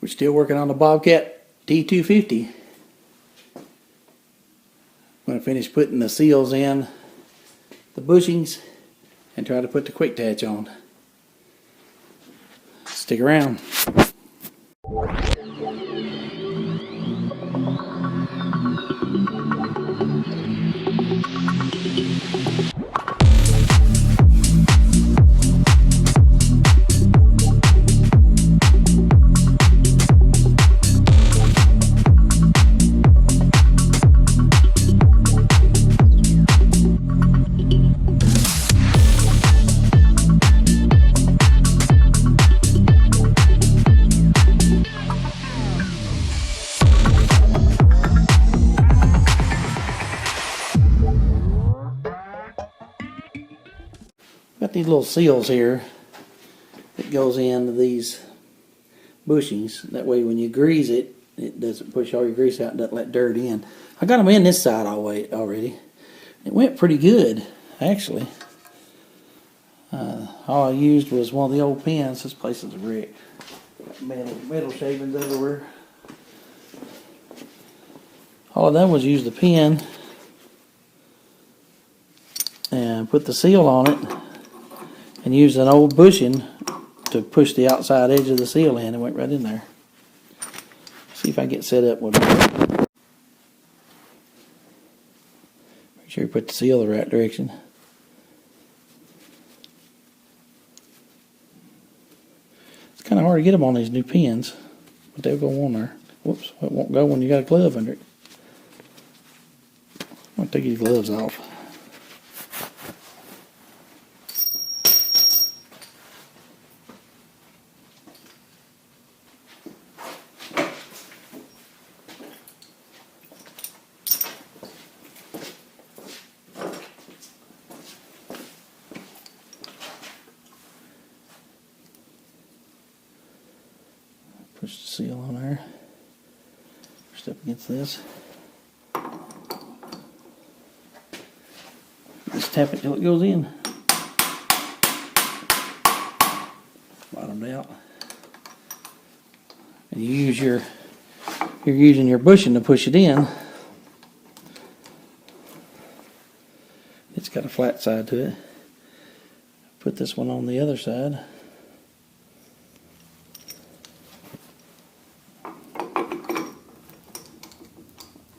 We're still working on the Bobcat t-250. I'm going to finish putting the seals in the bushings and try to put the quick attach on. Stick around. Got these little seals here that goes into these bushings. That way when you grease it, it doesn't push all your grease out and doesn't let dirt in. I got them in this side already. It went pretty good, actually. All I used was one of the old pins. This place is a wreck. Got metal shavings everywhere. All I done was use the pin and put the seal on it and used an old bushing to push the outside edge of the seal in and went right in there. See if I can get set up with it. Make sure you put the seal the right direction. It's kind of hard to get them on these new pins, but they'll go on there. Whoops, it won't go when you got a glove under it. I'm going to take these gloves off. Push the seal on there. Step against this. Just tap it till it goes in. Bottomed out. And you're using your bushing to push it in. It's got a flat side to it. Put this one on the other side.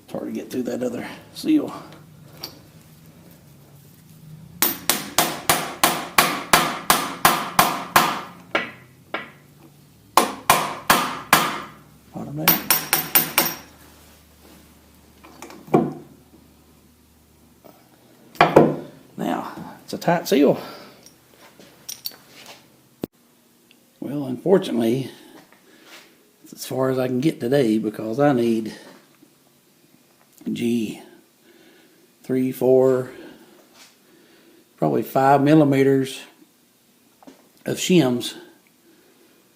It's hard to get through that other seal. Bottom there. Now, it's a tight seal. Well, unfortunately, it's as far as I can get today because I need 3, 4, probably 5 millimeters of shims.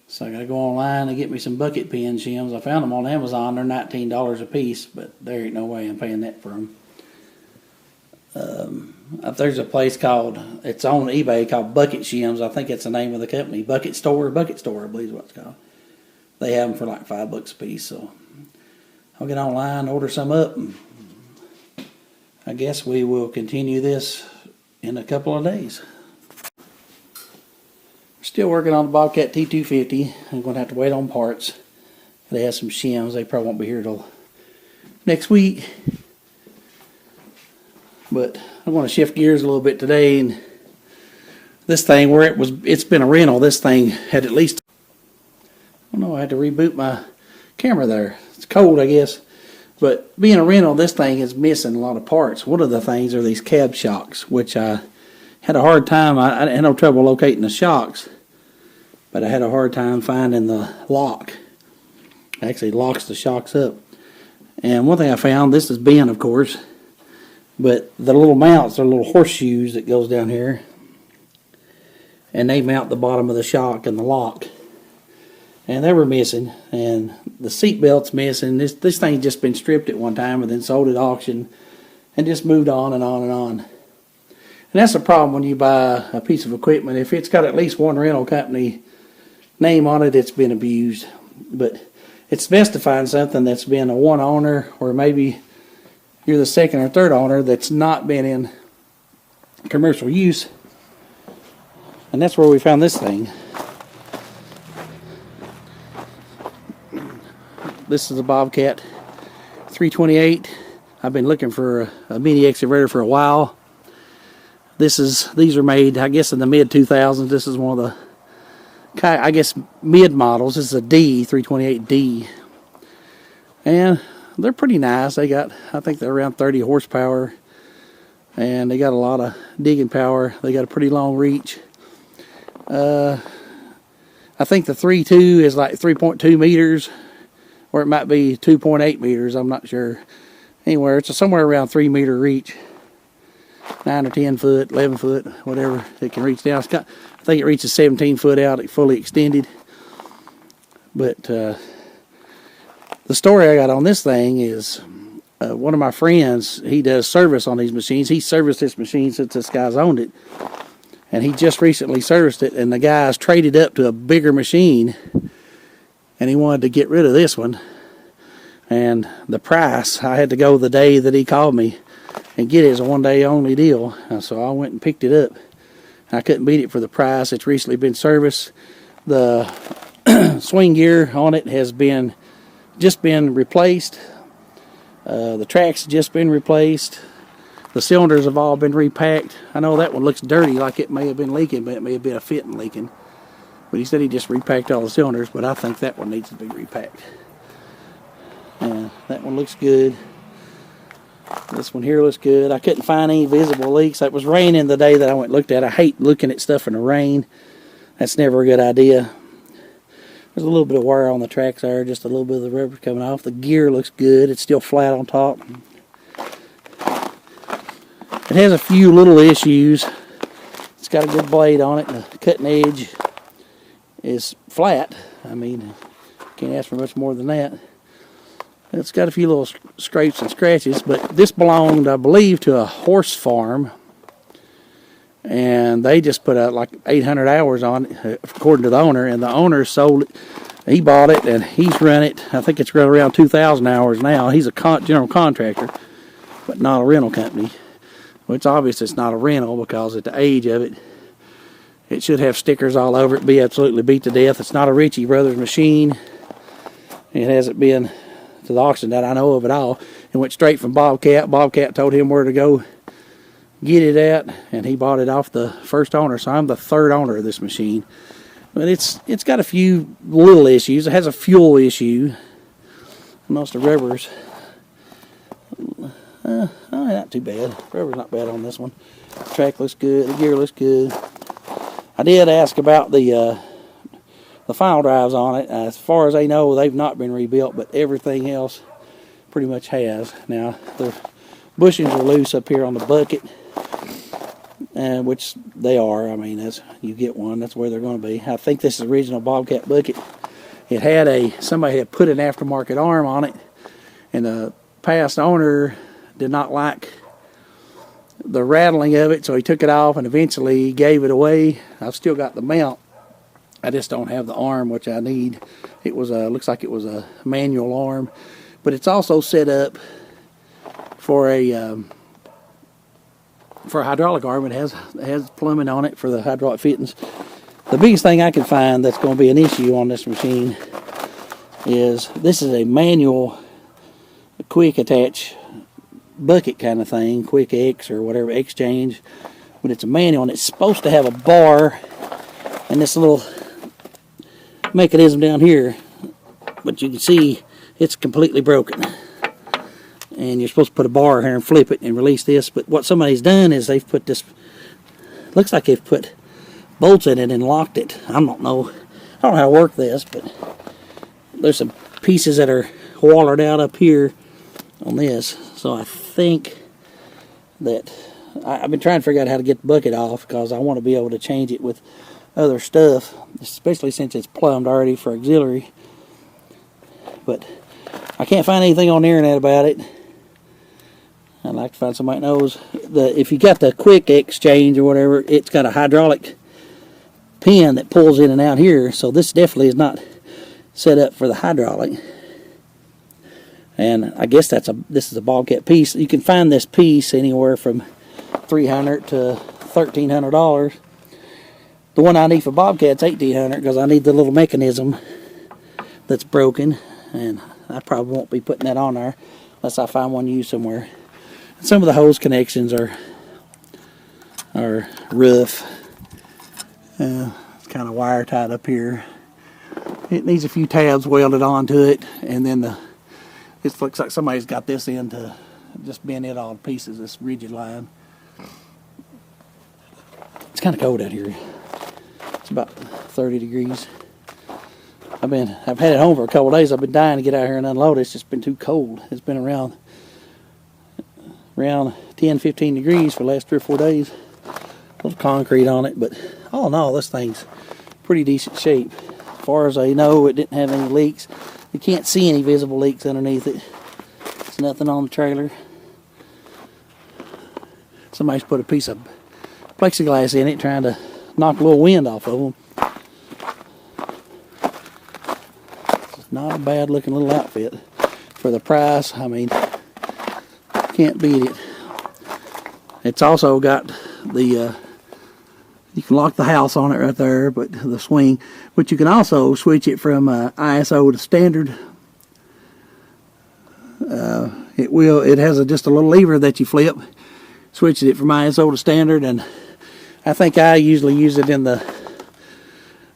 So I gotta go online and get me some bucket pin shims. I found them on Amazon. They're $19 a piece, but there ain't no way I'm paying that for them. There's a place called, it's on eBay, called Bucket Shims. I think it's the name of the company. Bucket Store, I believe is what it's called. They have them for like $5 a piece. So I'll get online, order some up, and I guess we will continue this in a couple of days. We're still working on the Bobcat t-250. I'm going to have to wait on parts. They have some shims. They probably won't be here till next week. But I want to shift gears a little bit today. And this thing, where it's been a rental, this thing had at least, I don't know, I had to reboot my camera there. It's cold, I guess. But being a rental, this thing is missing a lot of parts. One of the things are these cab shocks, which I had a hard time. I had no trouble locating the shocks, but I had a hard time finding the lock. It actually locks the shocks up. And one thing I found, this is bent, of course, but the little mounts are little horseshoes that goes down here, and they mount the bottom of the shock and the lock. And they were missing, and the seat belt's missing. This thing's just been stripped at one time and then sold at auction and just moved on and on and on. And that's the problem when you buy a piece of equipment. If it's got at least one rental company name on it, it's been abused. But it's best to find something that's been a one owner, or maybe you're the second or third owner that's not been in commercial use. And that's where we found this thing. This is a Bobcat 328. I've been looking for a mini excavator for a while. These are made, I guess, in the mid 2000s. This is one of the, I guess, mid models. This is a D, 328D. And they're pretty nice. They got, I think they're around 30 horsepower. And they got a lot of digging power. They got a pretty long reach. I think the 3.2 is like 3.2 meters. Or it might be 2.8 meters. I'm not sure. Anywhere, it's somewhere around 3 meter reach. 9 or 10 foot, 11 foot, whatever it can reach down. I think it reaches 17 foot out, fully extended. But the story I got on this thing is one of my friends, he does service on these machines. He serviced this machine since this guy's owned it. And he just recently serviced it, and the guy's traded up to a bigger machine, and he wanted to get rid of this one. And the price, I had to go the day that he called me and get it as a one-day only deal. So I went and picked it up. I couldn't beat it for the price. It's recently been serviced. The swing gear on it has just been replaced. The track's just been replaced. The cylinders have all been repacked. I know that one looks dirty, like it may have been leaking, but it may have been a fitting leaking. But he said he just repacked all the cylinders, but I think that one needs to be repacked. That one looks good. This one here looks good. I couldn't find any visible leaks. It was raining the day that I went and looked at it. I hate looking at stuff in the rain. That's never a good idea. There's a little bit of wear on the tracks there, just a little bit of the rubber coming off. The gear looks good. It's still flat on top. It has a few little issues. It's got a good blade on it. The cutting edge is flat. I mean, can't ask for much more than that. It's got a few little scrapes and scratches, but this belonged, I believe, to a horse farm, and they just put out like 800 hours on it, according to the owner, and the owner sold it. He bought it, and he's run it. I think it's run around 2,000 hours now. He's a general contractor, but not a rental company. Well, it's obvious it's not a rental because at the age of it, it should have stickers all over it, be absolutely beat to death. It's not a Ritchie Brothers machine. It hasn't been to the auction that I know of at all. It went straight from Bobcat. Bobcat told him where to go get it at, and he bought it off the first owner. So I'm the third owner of this machine. But it's got a few little issues. It has a fuel issue. Most of the rubbers, not too bad. Rubber's not bad on this one. The track looks good. The gear looks good. I did ask about the final drives on it. As far as they know, they've not been rebuilt, but everything else pretty much has. Now, the bushings are loose up here on the bucket, which they are. I mean, you get one, that's where they're going to be. I think this is the original Bobcat bucket. It had somebody had put an aftermarket arm on it, and the past owner did not like the rattling of it, so he took it off and eventually gave it away. I've still got the mount. I just don't have the arm, which I need. It was looks like it was a manual arm, but it's also set up for a hydraulic arm. It has plumbing on it for the hydraulic fittings. The biggest thing I can find that's going to be an issue on this machine is this is a manual quick attach bucket kind of thing, quick X or whatever, exchange, but it's a manual, and it's supposed to have a bar and this little mechanism down here, but you can see it's completely broken, and you're supposed to put a bar here and flip it and release this. But what somebody's done is they've put this, looks like they've put bolts in it and locked it. I don't know how to work this, but there's some pieces that are wallered out up here on this. So I think that I've been trying to figure out how to get the bucket off, because I want to be able to change it with other stuff, especially since it's plumbed already for auxiliary. But I can't find anything on the internet about it. I'd like to find somebody that knows. If you got the quick exchange or whatever, it's got a hydraulic pin that pulls in and out here, so this definitely is not set up for the hydraulic. And I guess this is a Bobcat piece. You can find this piece anywhere from $300 to $1,300. The one I need for Bobcat's $1,800 because I need the little mechanism that's broken, and I probably won't be putting that on there unless I find one used somewhere. Some of the hose connections are rough. It's kind of wire tied up here. It needs a few tabs welded onto it, and then it looks like somebody's got this in to just bend it all to pieces, this rigid line. It's kind of cold out here. It's about 30 degrees. I've had it home for a couple of days. I've been dying to get out here and unload it. It's just been too cold. It's been around 10, 15 degrees for the last 3 or 4 days. A little concrete on it, but all in all, this thing's pretty decent shape. As far as I know, it didn't have any leaks. You can't see any visible leaks underneath it. There's nothing on the trailer. Somebody's put a piece of plexiglass in it trying to knock a little wind off of them. It's not a bad looking little outfit for the price. I mean, can't beat it. It's also got the you can lock the house on it right there, but the swing, but you can also switch it from ISO to standard. It has just a little lever that you flip, switches it from ISO to standard, and I think I usually use it in the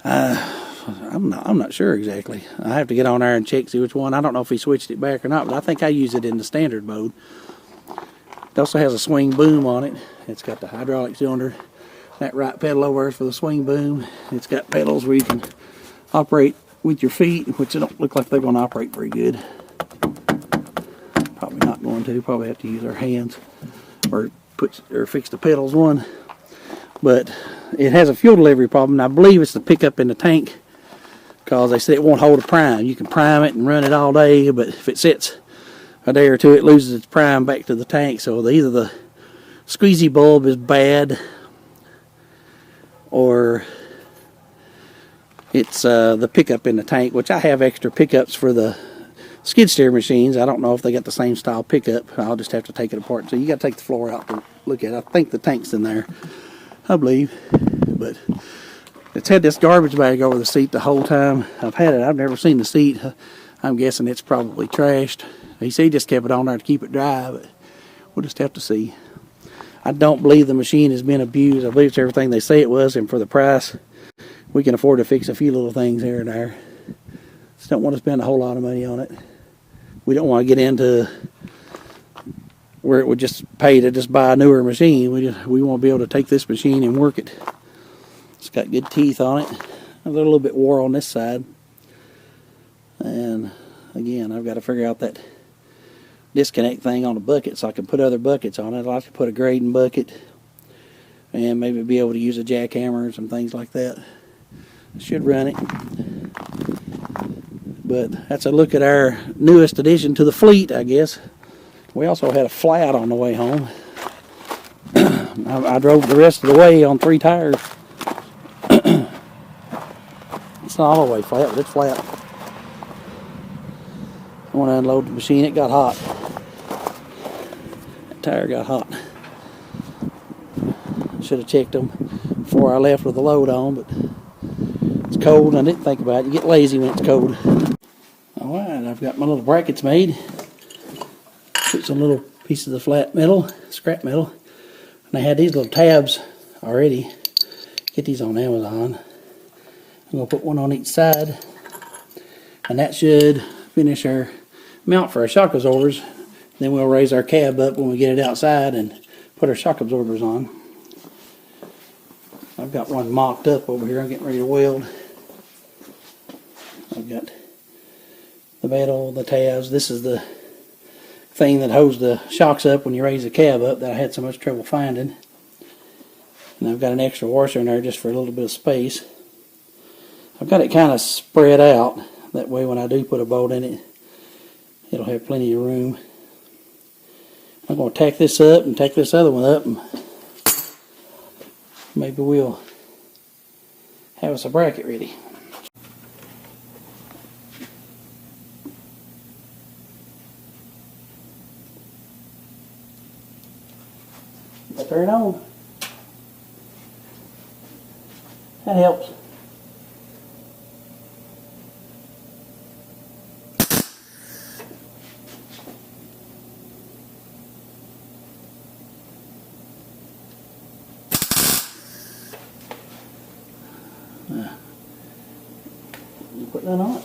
I'm not sure exactly. I have to get on there and check, see which one. I don't know if he switched it back or not, but I think I use it in the standard mode. It also has a swing boom on it. It's got the hydraulic cylinder. That right pedal over is for the swing boom. It's got pedals where you can operate with your feet, which don't look like they're going to operate very good. Probably not going to. Probably have to use our hands or fix the pedals one. But it has a fuel delivery problem, and I believe it's the pickup in the tank, because they said it won't hold a prime. You can prime it and run it all day, but if it sits a day or two, it loses its prime back to the tank. So either the squeezy bulb is bad, or it's the pickup in the tank, which I have extra pickups for the skid steer machines. I don't know if they got the same style pickup. I'll just have to take it apart. So you got to take the floor out to look at it. I think the tank's in there, I believe, but it's had this garbage bag over the seat the whole time I've had it. I've never seen the seat. I'm guessing it's probably trashed. He said he just kept it on there to keep it dry, but we'll just have to see. I don't believe the machine has been abused. I believe it's everything they say it was, and for the price, we can afford to fix a few little things here and there. Just don't want to spend a whole lot of money on it. We don't want to get into where it would just pay to just buy a newer machine. We want to be able to take this machine and work it. It's got good teeth on it. They're a little bit wore on this side. And again, I've got to figure out that disconnect thing on the bucket so I can put other buckets on it. I'd like to put a grading bucket and maybe be able to use a jackhammer and some things like that. Should run it. But that's a look at our newest addition to the fleet, I guess. We also had a flat on the way home. I drove the rest of the way on 3 tires. It's not all the way flat, but it's flat. When I unloaded the machine, it got hot. That tire got hot. Should have checked them before I left with the load on, but it's cold and I didn't think about it. You get lazy when it's cold. Alright, I've got my little brackets made. Put some little pieces of flat metal, scrap metal. And I had these little tabs already. Get these on Amazon. I'm going to put one on each side. And that should finish our mount for our shock absorbers. Then we'll raise our cab up when we get it outside and put our shock absorbers on. I've got one mocked up over here. I'm getting ready to weld. I've got the metal, the tabs. This is the thing that holds the shocks up when you raise the cab up that I had so much trouble finding. And I've got an extra washer in there just for a little bit of space. I've got it kind of spread out. That way when I do put a bolt in it, it'll have plenty of room. I'm going to tack this up and tack this other one up, and maybe we'll have us a bracket ready. turn it on. That helps. You put that on it.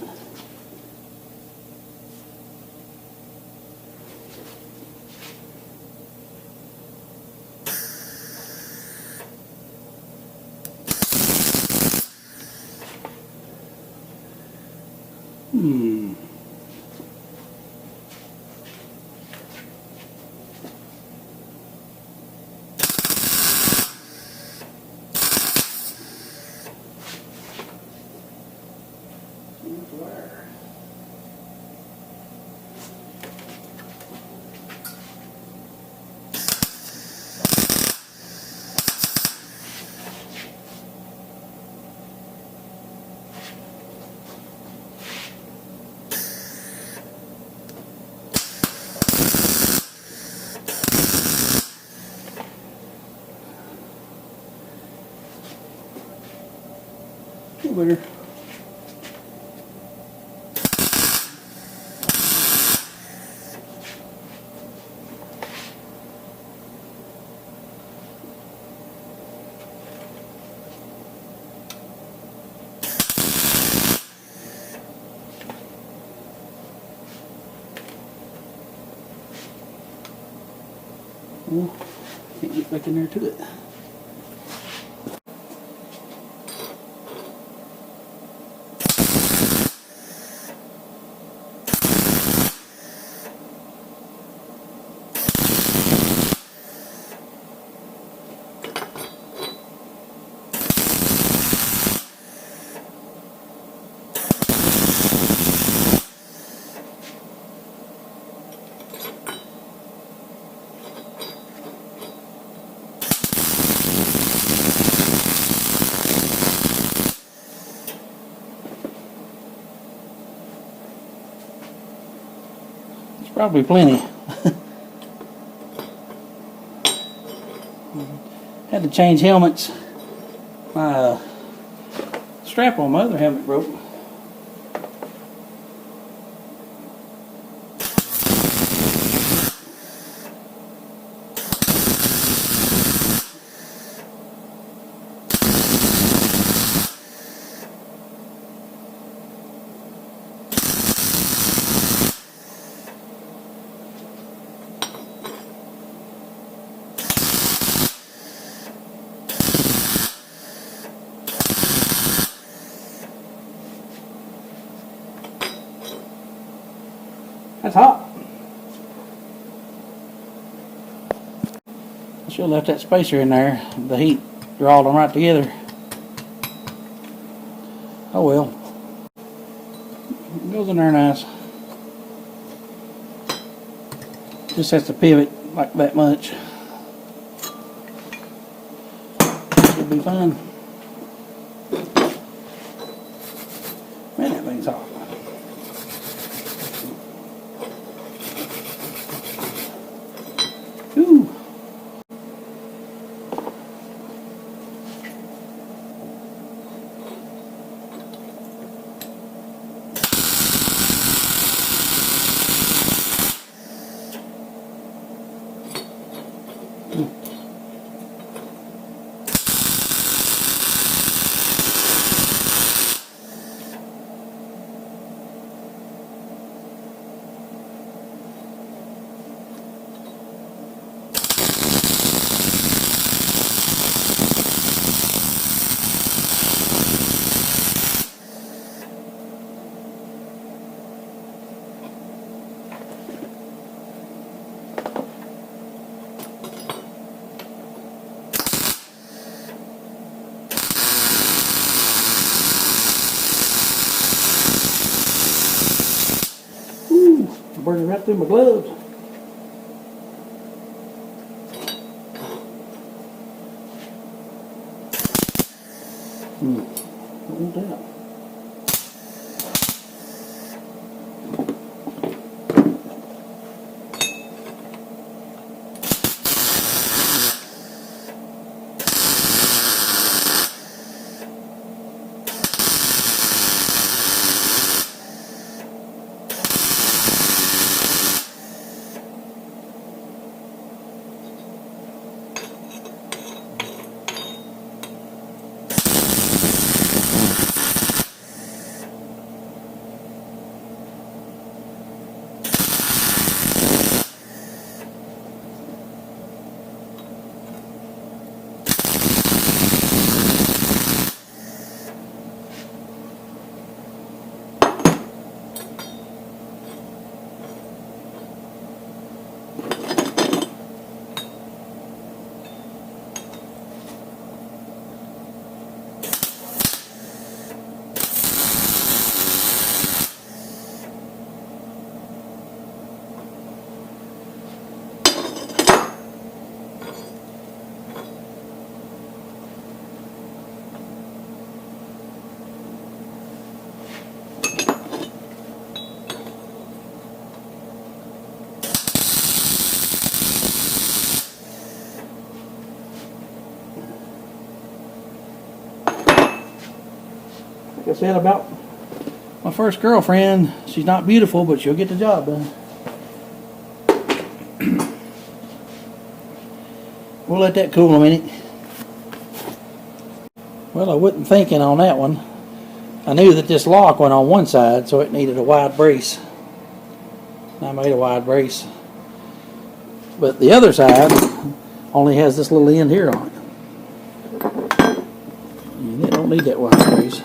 Bigger. Well, can't get back in there to it. Probably plenty. Had to change helmets. My strap on my other helmet broke. That's hot. I should have left that spacer in there. The heat drawed them right together. Oh well. It goes in there nice. Just has to pivot like that much. Should be fine. Man, that thing's hot. Ooh. Burning right through my gloves. Don't want that. said about my first girlfriend, she's not beautiful, but she'll get the job done. We'll let that cool a minute. Well, I wasn't thinking on that one. I knew that this lock went on one side, so it needed a wide brace. I made a wide brace. But the other side only has this little end here on it. And it don't need that wide brace.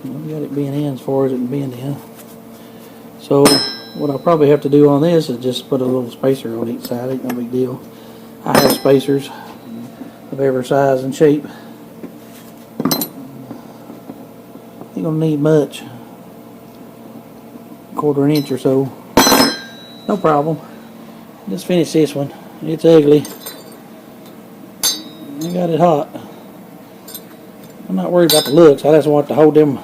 We got it being in as far as it can bend in. So what I'll probably have to do on this is just put a little spacer on each side. Ain't no big deal. I have spacers of every size and shape. Ain't gonna need much. Quarter inch or so. No problem. Just finish this one. It's ugly. I got it hot. I'm not worried about the looks. I just want to hold them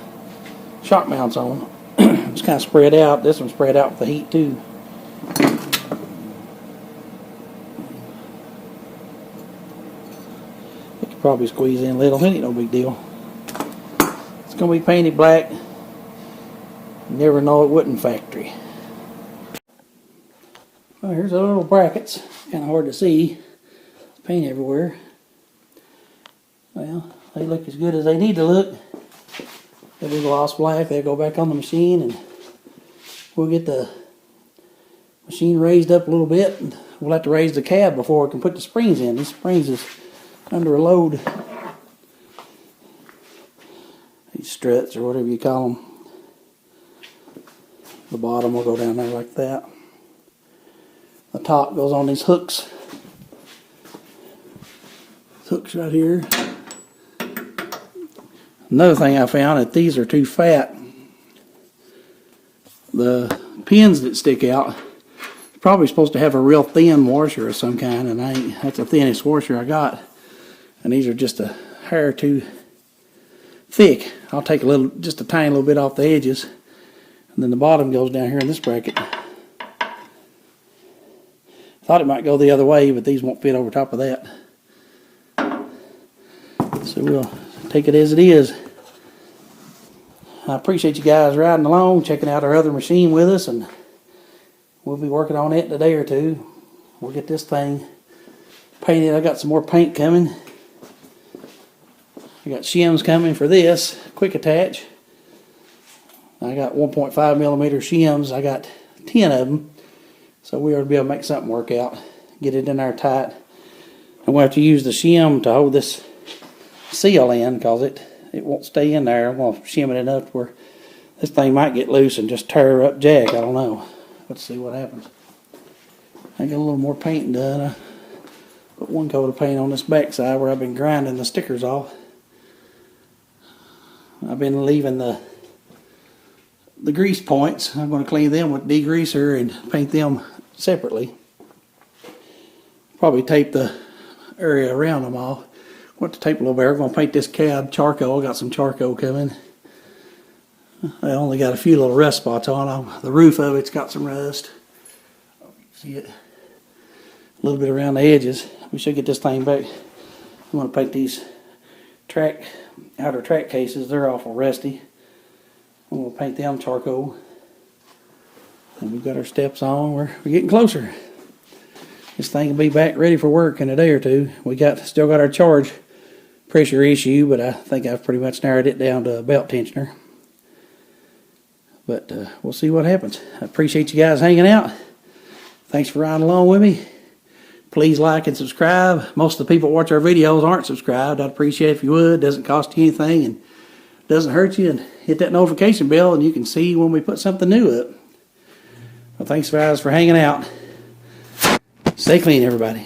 shock mounts on. It's kind of spread out. This one's spread out with the heat too. It could probably squeeze in a little. It ain't no big deal. It's going to be painted black. You never know it wasn't factory. Well, here's the little brackets. Kind of hard to see. Paint everywhere. Well, they look as good as they need to look. They'll be gloss black. They'll go back on the machine, and we'll get the machine raised up a little bit. And we'll have to raise the cab before we can put the springs in. These springs is under a load. These struts, or whatever you call them. The bottom will go down there like that. The top goes on these hooks. Hooks right here. Another thing I found that these are too fat. The pins that stick out are probably supposed to have a real thin washer of some kind, and that's the thinnest washer I got. And these are just a hair too thick. I'll take just a tiny little bit off the edges, and then the bottom goes down here in this bracket. Thought it might go the other way, but these won't fit over top of that. So we'll take it as it is. I appreciate you guys riding along, checking out our other machine with us, and we'll be working on it in a day or two. We'll get this thing painted. I got some more paint coming. I got shims coming for this, quick attach. I got 1.5 millimeter shims. I got 10 of them. So we ought to be able to make something work out. Get it in there tight. I'm going to have to use the shim to hold this seal in, because it won't stay in there. I'm going to shim it enough where this thing might get loose and just tear up jack. I don't know. Let's see what happens. I got a little more painting done. I put one coat of paint on this back side where I've been grinding the stickers off. I've been leaving the grease points. I'm going to clean them with degreaser and paint them separately. Probably tape the area around them all. I'm going to tape a little bit. I'm going to paint this cab charcoal. I got some charcoal coming. I only got a few little rust spots on them. The roof of it's got some rust. See it? A little bit around the edges. We should get this thing back. I'm going to paint these outer track cases. They're awful rusty. I'm going to paint them charcoal. And we've got our steps on. We're getting closer. This thing will be back ready for work in a day or two. We still got our charge pressure issue, but I think I've pretty much narrowed it down to a belt tensioner. But we'll see what happens. I appreciate you guys hanging out. Thanks for riding along with me. Please like and subscribe. Most of the people that watch our videos aren't subscribed. I'd appreciate it if you would. It doesn't cost you anything and doesn't hurt you. And hit that notification bell and you can see when we put something new up. Well, thanks guys for hanging out. Stay clean, everybody.